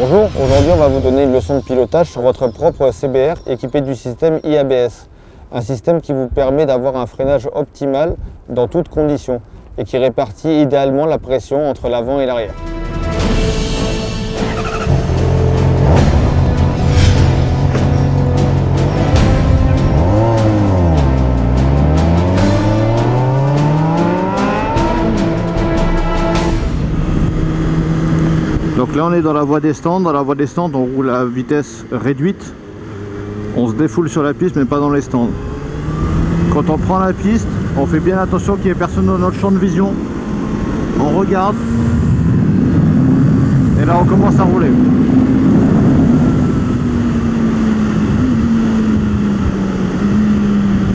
Bonjour, aujourd'hui on va vous donner une leçon de pilotage sur votre propre CBR équipé du système iABS. Un système qui vous permet d'avoir un freinage optimal dans toutes conditions et qui répartit idéalement la pression entre l'avant et l'arrière. Donc là on est dans la voie des stands. Dans la voie des stands on roule à vitesse réduite. On se défoule sur la piste mais pas dans les stands. Quand on prend la piste, on fait bien attention qu'il n'y ait personne dans notre champ de vision. On regarde. Et là on commence à rouler.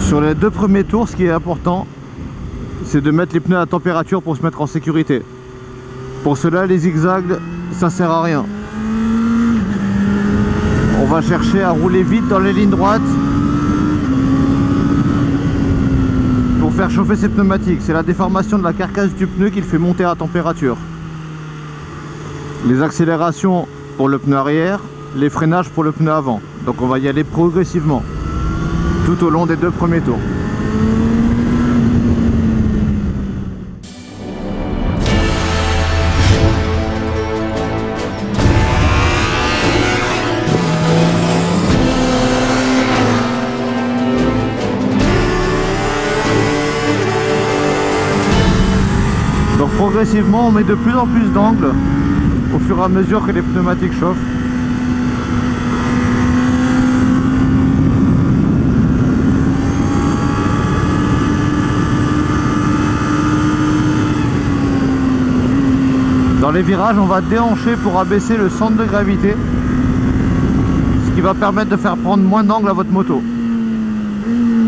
Sur les deux premiers tours, ce qui est important, c'est de mettre les pneus à température pour se mettre en sécurité. Pour cela, les zigzags, ça sert à rien. On va chercher à rouler vite dans les lignes droites pour faire chauffer ces pneumatiques. C'est la déformation de la carcasse du pneu qui le fait monter à température. Les accélérations pour le pneu arrière, les freinages pour le pneu avant. Donc on va y aller progressivement tout au long des deux premiers tours. Donc progressivement on met de plus en plus d'angles au fur et à mesure que les pneumatiques chauffent. Dans les virages on va déhancher pour abaisser le centre de gravité, ce qui va permettre de faire prendre moins d'angle à votre moto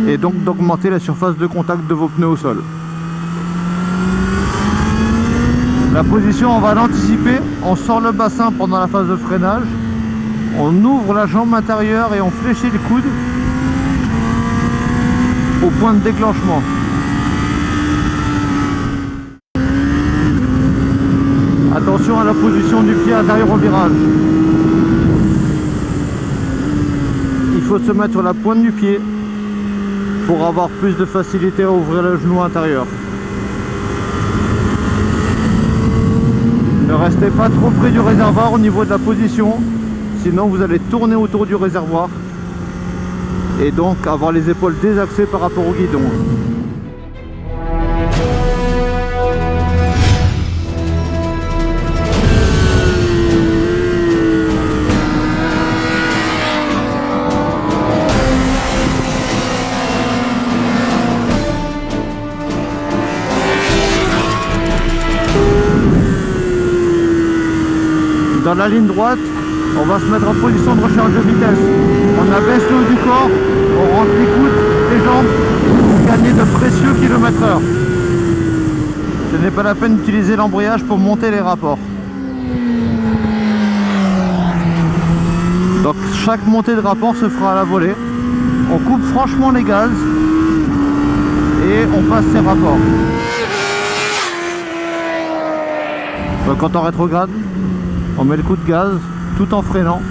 et donc d'augmenter la surface de contact de vos pneus au sol. La position, on va l'anticiper, on sort le bassin pendant la phase de freinage, on ouvre la jambe intérieure et on fléchit le coude au point de déclenchement. Attention à la position du pied intérieur au virage. Il faut se mettre sur la pointe du pied pour avoir plus de facilité à ouvrir le genou intérieur. Ne restez pas trop près du réservoir au niveau de la position, sinon vous allez tourner autour du réservoir et donc avoir les épaules désaxées par rapport au guidon. Dans la ligne droite, on va se mettre en position de recharge de vitesse. On abaisse le haut du corps, on rentre les coudes, les jambes pour gagner de précieux km/h. Ce n'est pas la peine d'utiliser l'embrayage pour monter les rapports. Donc chaque montée de rapport se fera à la volée. On coupe franchement les gaz et on passe ces rapports. Donc quand on rétrograde, on met le coup de gaz tout en freinant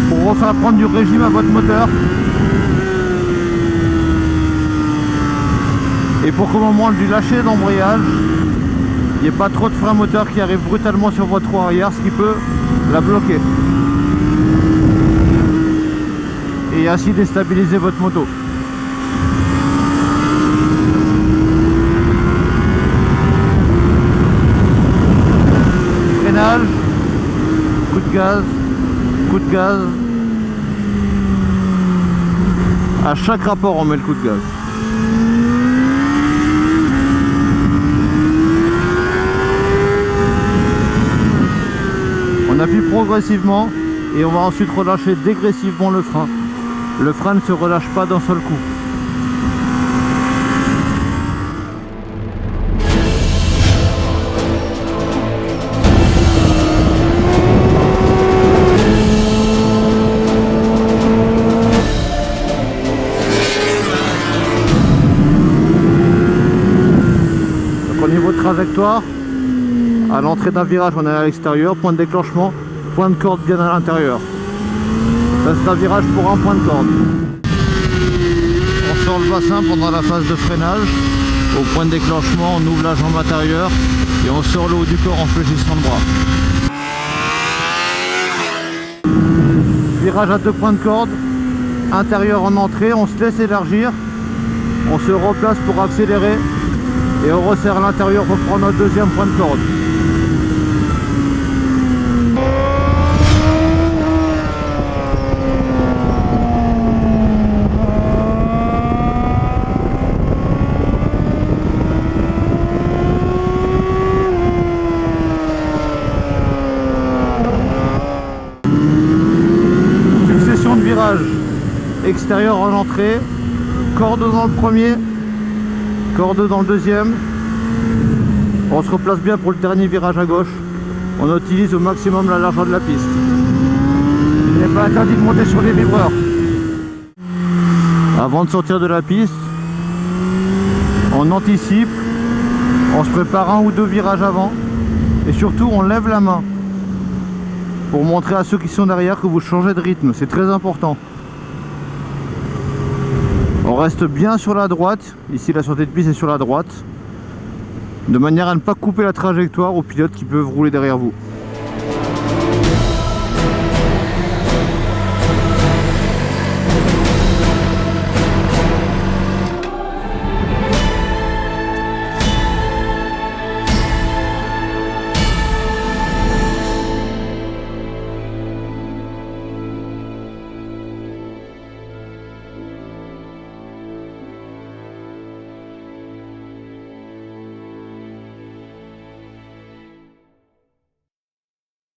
pour refaire prendre du régime à votre moteur et pour qu'au moment du lâcher d'embrayage il n'y ait pas trop de frein moteur qui arrive brutalement sur votre roue arrière, ce qui peut la bloquer et ainsi déstabiliser votre moto. Coup de gaz, coup de gaz. À chaque rapport on met le coup de gaz. On appuie progressivement et on va ensuite relâcher dégressivement le frein. Le frein ne se relâche pas d'un seul coup. Au niveau de trajectoire, à l'entrée d'un virage on est à l'extérieur, point de déclenchement, point de corde bien à l'intérieur. Ça sera virage pour un point de corde. On sort le bassin pendant la phase de freinage. Au point de déclenchement, on ouvre la jambe intérieure et on sort le haut du corps en fléchissant le bras. Virage à 2 points de corde, intérieur en entrée, on se laisse élargir, on se replace pour accélérer et on resserre l'intérieur pour prendre notre deuxième point de corde. Succession de virages, extérieur en entrée, corde dans le premier, corde dans le deuxième. On se replace bien pour le dernier virage à gauche. On utilise au maximum la largeur de la piste. Il n'est pas interdit de monter sur les vibreurs. Avant de sortir de la piste, on anticipe, on se prépare un ou deux virages avant et surtout on lève la main pour montrer à ceux qui sont derrière que vous changez de rythme. C'est très important. On reste bien sur la droite, ici la sortie de piste est sur la droite, de manière à ne pas couper la trajectoire aux pilotes qui peuvent rouler derrière vous.